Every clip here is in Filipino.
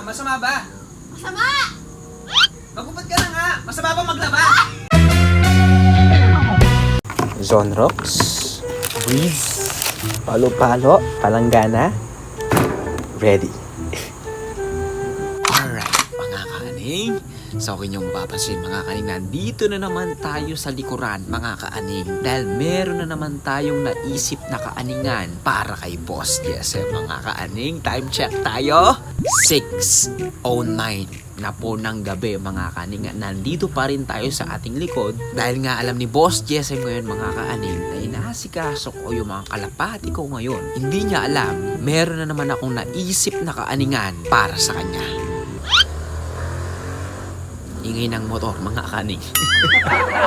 Masama ba? Masama! Magupad ka na nga! Masama ba maglaba? Zonrox, Breeze, Palo-Palo, Palanggana, ready. Alright, mga kaaning. Sa akin yung mapapansin mga kaaning, nandito na naman tayo sa likuran mga kaaning. Dahil meron na naman tayong naisip na kaaningan para kay Boss Jesse mga kaaning. Time check tayo. 6:09 na po ng gabi mga kaaning. Nandito pa rin tayo sa ating likod. Dahil nga alam ni Boss Jesse ngayon mga kaaning na inaasikaso ko yung mga kalapati ko ngayon. Hindi niya alam, meron na naman akong naisip na kaaningan para sa kanya. Ingay ng motor, mga kaning.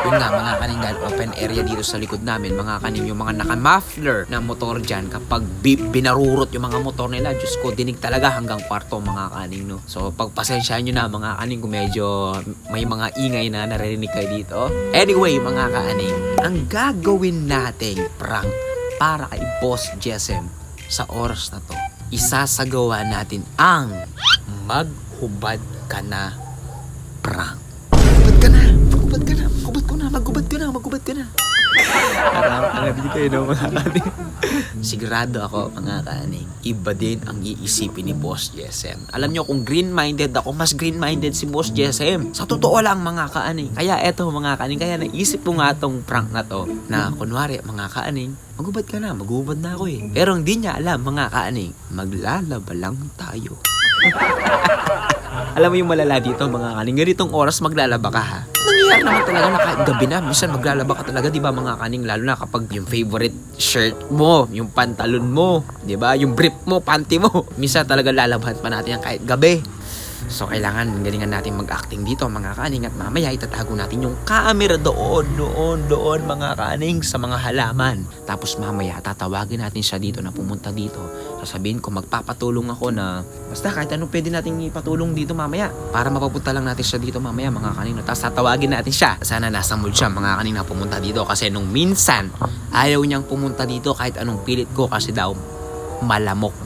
Yun nga, mga kaning, dahil open area dito sa likod namin, mga kaning, yung mga naka-muffler na motor dyan, kapag binarurot yung mga motor nila, Diyos ko, dinig talaga hanggang kwarto, mga kaning, no? So, pagpasensyahan nyo na, mga kaning, kung medyo may mga ingay na naririnig kayo dito. Anyway, mga kaning, ang gagawin nating prank para kay Boss Jessem sa oras na to, isasagawa natin ang maghubad ka na prank. Magubad ka na! Magubad ka na! Magubad ko na! Magubad ka na! Magubad ka na! Parang nga dito eh, no, mga kaning. Sigurado ako, mga kaning, iba din ang iisipin ni Boss Jessem. Alam nyo, kung green-minded ako, mas green-minded si Boss Jessem. Sa totoo lang, mga kaning. Kaya eto, mga kaning, kaya naisip ko nga tong prank na to, na kunwari, mga kaning, magubad ka na, magubad na ako eh. Pero hindi niya alam, mga kaning, maglalaba lang tayo. Alam mo yung malala dito, mga kaning, ganitong oras maglalaba ka ha. Nangyayari naman talaga na kahit gabi na, minsan maglalaba ka talaga, di ba mga kaning, lalo na kapag yung favorite shirt mo, yung pantalon mo, di ba, yung brief mo, panty mo, minsan talaga lalabahan pa natin yan kahit gabi. So, kailangan galingan natin mag-acting dito, mga kaning, at mamaya itatago natin yung camera doon, mga kaning, sa mga halaman. Tapos mamaya, tatawagin natin siya dito na pumunta dito. Sasabihin ko, magpapatulong ako na, basta kahit anong pwede natin ipatulong dito mamaya. Para mapapunta lang natin siya dito mamaya, mga kaning. Tapos tatawagin natin siya. Sana nasa mood siya, mga kaning, na pumunta dito. Kasi nung minsan, ayaw niyang pumunta dito kahit anong pilit ko kasi daw, malamok.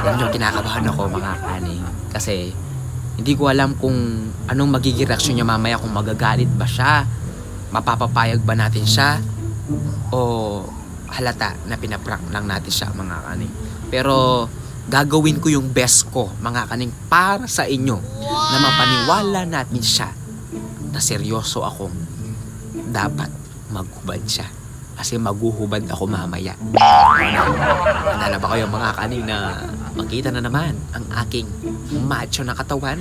Alam niyo, kinakabahan ako, mga kaning. Kasi hindi ko alam kung anong magiging reaksyon niya mamaya, kung magagalit ba siya, mapapapayag ba natin siya, o halata na pinaprank lang natin siya, mga kaning. Pero gagawin ko yung best ko, mga kaning, para sa inyo, na mapaniwala natin siya na seryoso akong dapat maghubad siya. Kasi maghuhubad ako mamaya. Handa na ba kayo, mga kaning, na makita na naman ang aking macho na katawan?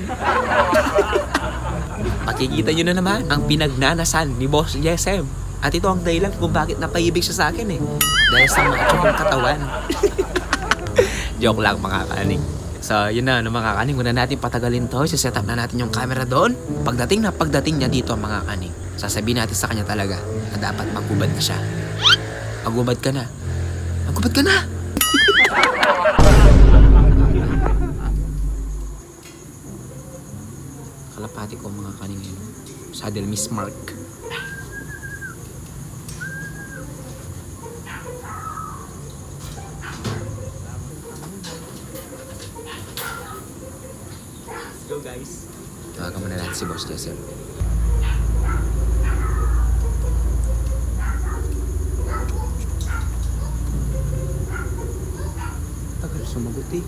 Makikita nyo na naman ang pinagnanasan ni Boss Jessem. At ito ang dahilan kung bakit napaibig siya sa akin eh. Dahil sa macho ng katawan. Joke lang, mga kaning. So, yun na, mga kaning, muna natin patagalin to. Set up na natin yung camera doon. Pagdating niya dito, mga kaning, sasabihin natin sa kanya talaga na dapat maghubad na siya. Maghubad ka na. Maghubad ka na! Kalapati ko, mga kaning, yun. Saddle Miss Mark. Let's go, guys. Tawagan muna natin si Boss Jessem. Tagal sumagot eh.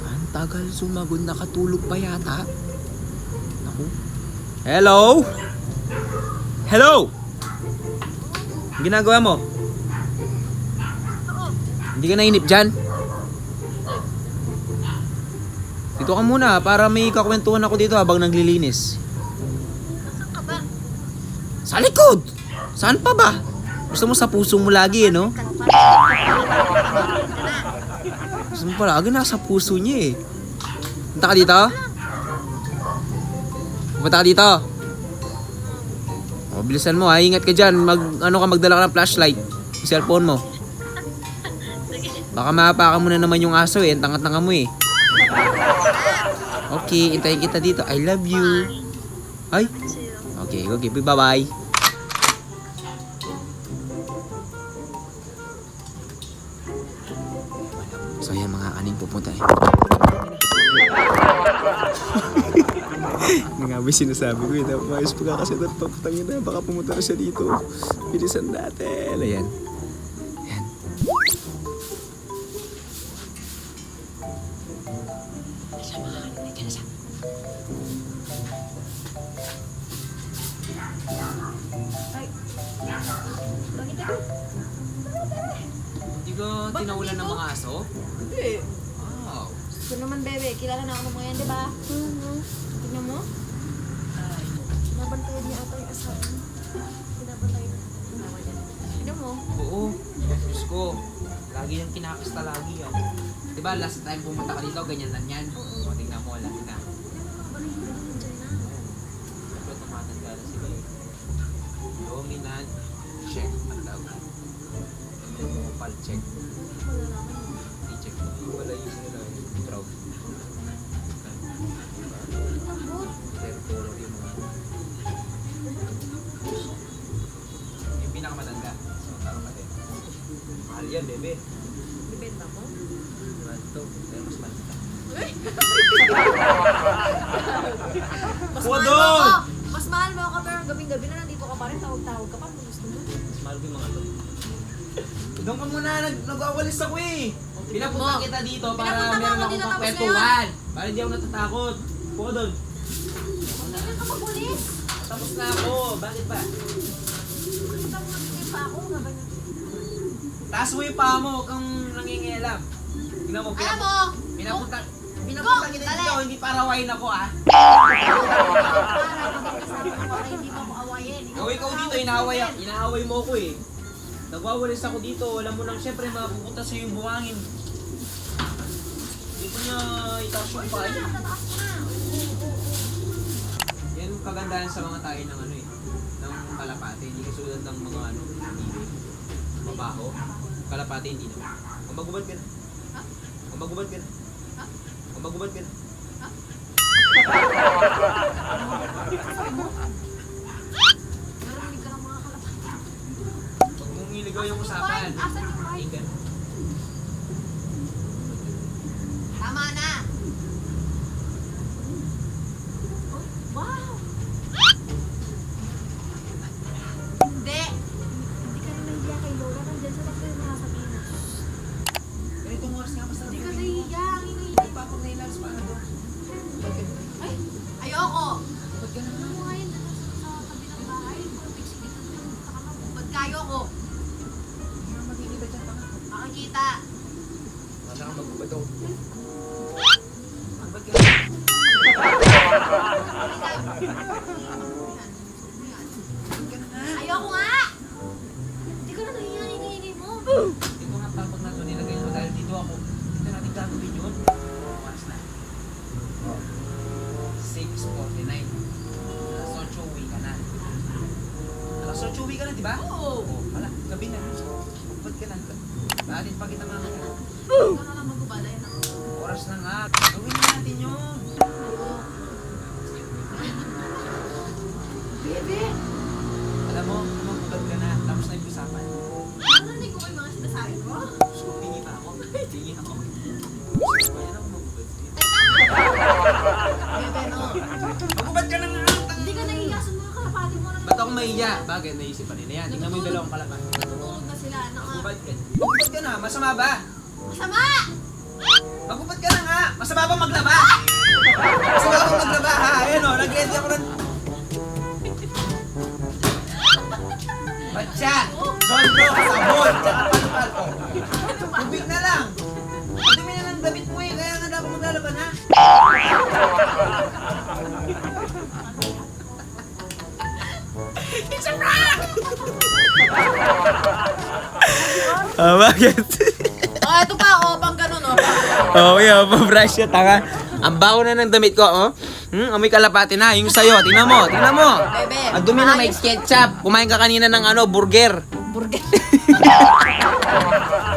Ang tagal sumagot, nakatulog pa yata. Naku. Hello? Hello? Ang ginagawa mo? Hindi ka nainip dyan? Dito ka muna para may kakwentuhan ako dito habang naglilinis. Saan ka ba? Sa likod! Saan pa ba? Gusto mo sa puso mo lagi eh, no? Gusto mo palagi nasa puso niya eh. Punta ka dito? Punta ka dito? O, bilisan mo ha. Ingat ka dyan. Magdala ka ng flashlight. Yung cellphone mo. Baka mapakan mo na naman yung aso eh. Ang tanga-tanga mo eh. Okay, intayin kita dito. I love you. Ay? Okay, bye-bye. So yan mga kaning pupunta eh. Nga ba sinasabi ko yun, mayos pagkakasit at paputangin na, baka pumunta na siya dito. Bilisan natin. Ayan. Ayan. Siya mga kanin, nandiyan na siya. Hindi ko tinaulan ng mga aso? Hindi. Wow. Ito naman, bebe. Kilala na ako ng mga yan, di ba? Tingnan mo. Nabantayan niya ata yung asawa. Pinabantayan niya. Tingnan mo. Oo. Diyos ko. Lagi yung kinakasta lagi yan. Diba last time pumunta ka dito, ganyan lang yan. O, tingnan mo, laki na. Siyempre tumatanda na sila eh. Dominant check ang tawag. Opal check. I-check mo. Wala yung nila. Proud. Territory yung mga. Yung pinakamatanda. So, taro ka din. Mahal yan, bebe. Bibenta mo? Mahal to. Pero mas mahal ka. Mas Kuha mahal mo doon! ako. Mas mahal mo ako, pero gabing-gabi na nandito ka pa rin. Tawag-tawag ka pa. Kung gusto mo. Mas mahal ko yung mga to. Doon ka muna, nag-awalis ako eh. Pinapunta mo. kita dito para Pinapunta mo meron ako akong dito, tapos pagkwentuhan. Para hindi ako natatakot. Puko doon. Hindi ka magulis. Tapos na ako. Bakit ba? Hindi ka magulis pa ako. Gaban niya. Taas mo yung paa mo. Huwag kang nangingialam. Tingnan mo. Alam mo. Pinapunta Go, kita dali. dito. Hindi para wain ako ah. Para hindi mo ako awayin. Ikaw dito. Inaaway mo ako eh. Nagwawalis ako dito. Alam mo nang siyempre mapupunta sa yung buhangin. Dito niya itaas yung paa niya. Tataas mo na. Yan ang kagandahan sa mga tayo ng ano eh. Ng kalapate. Hindi kasulad ng mga ano. Hindi. Mabaho. Kalapate hindi naman. Kung magubad ka na. Ha? Kung magubad ka na. Ha? Kung magubad ka na. Ha? Narinig ka ng mga kalapati. Huwag mong iligaw yung usapan. Asan yung mic? Tingnan. Tama na. Oh, wow. Hindi. Hindi ka rin nahiya kay Lola. Nandyan sa takto yung mga sabihin na. Ganitong oras nga masarap. Hindi ka nahiya. Ang ingay. Papag na ilas pa na to. Ay, ayoko. Ba't ka na? Ano mo ngayon sa tabi ng bahay? Puro pigsig dito. Ba't kayo ko? Magiging ba dyan pa nga? Makakita. Wala kang magubad ako. Ba't ka na? Ayoko nga! Hindi ka na nahiya, ingay mo. Hindi ko nga papag na to nilagay mo dahil dito ako. Dito natin gagawin yun. Oras na. 6:49. Alas 8 uwi ka na. Alas 8 uwi ka na, di ba? Oo. Oo. Wala, gabi na. Ba't ka na? Bakit pa kita mga Ikaw na lang magubad. Ayun na. oras na nga. Gawin na natin yun. Bebe! Alam mo, magubad ka na. Tapos na yung usapan. Narinig ko ba yung mga sinasabi ko? Gusto ko pingi pa ako. Pingi ako. Kaya na ako magubad. Sige. Bebe, no. Magubad ka na nga. Hindi ka nahiya sa mga kalapati mo na Ba't ako mahiya? Bakit? Naisipan nila yan. Tingnan mo yung dalawang kalaban. natutulog na sila. Ano nga? Magubad ka. Magubad ka na. Masama ba? Masama! Magubad ka na nga. Masama ba maglaba? Masama ba maglaba ha? Ayan o. Nag-ready ako ng... Batsa! Sondro! Sabon! Tsaka palpal. O. Tubig na lang. Madumi na ng damit mo eh. Kaya nga dapat maglalaban ha? It's a prank! Bakit? Oh, eto pa, oh, pang ganun, oh. Oh, yeah, pabrush siya, tanga. Ang baho na ng damit ko, oh. Amoy kalapati na. Yung sa'yo, tingnan mo, tingnan mo. Bebe. Ang dumi na may ketchup. Kumain ka kanina ng ano, burger. Burger.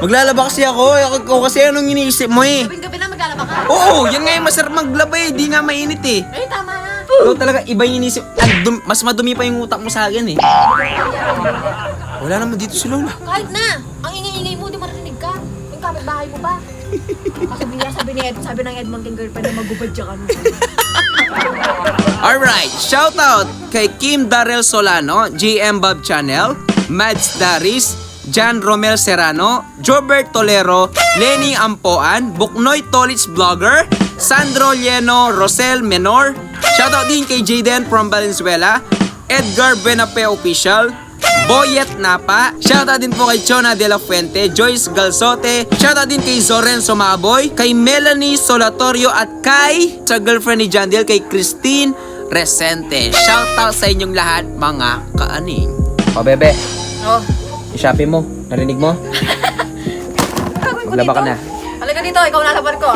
Maglalaba kasi ako. Ako kasi anong iniisip mo eh. Gabing-gabi na maglalaba ka. Oo, yan nga yung masarap maglaba eh. Di nga mainit eh. Ay, tama na. Ikaw talaga, iba yung iniisip. Mas madumi pa yung utak mo sa akin eh. Wala naman dito si Lola. Kahit na. Ang ingay-ingay mo, di marinig ka. Yung kapitbahay mo ba? Sabi ng Edmond kay girlfriend na magubad siya kami. Alright, shoutout kay Kim Darrell Solano, GM Bob Channel, Mads Daris, Jan Romel Serrano, Jobert Tolero, Lenny Ampoan, Buknoy Tolits Vlogger, Sandro Lleno, Rosel Menor. Shoutout din kay Jaden from Valenzuela, Edgar Benape Official, Boyet Napa. Shoutout din po kay Chona De La Fuente, Joyce Galsote. Shoutout din kay Zoren Somaboy, kay Melanie Solatorio at kay sa girlfriend ni Jandel, kay Christine Resente. Shoutout sa inyong lahat mga kaaning. O bebe, Oh, i-shopee mo. Narinig mo? gagawin ko Maglaba dito. ka na. Halika dito, ikaw nalaban ko.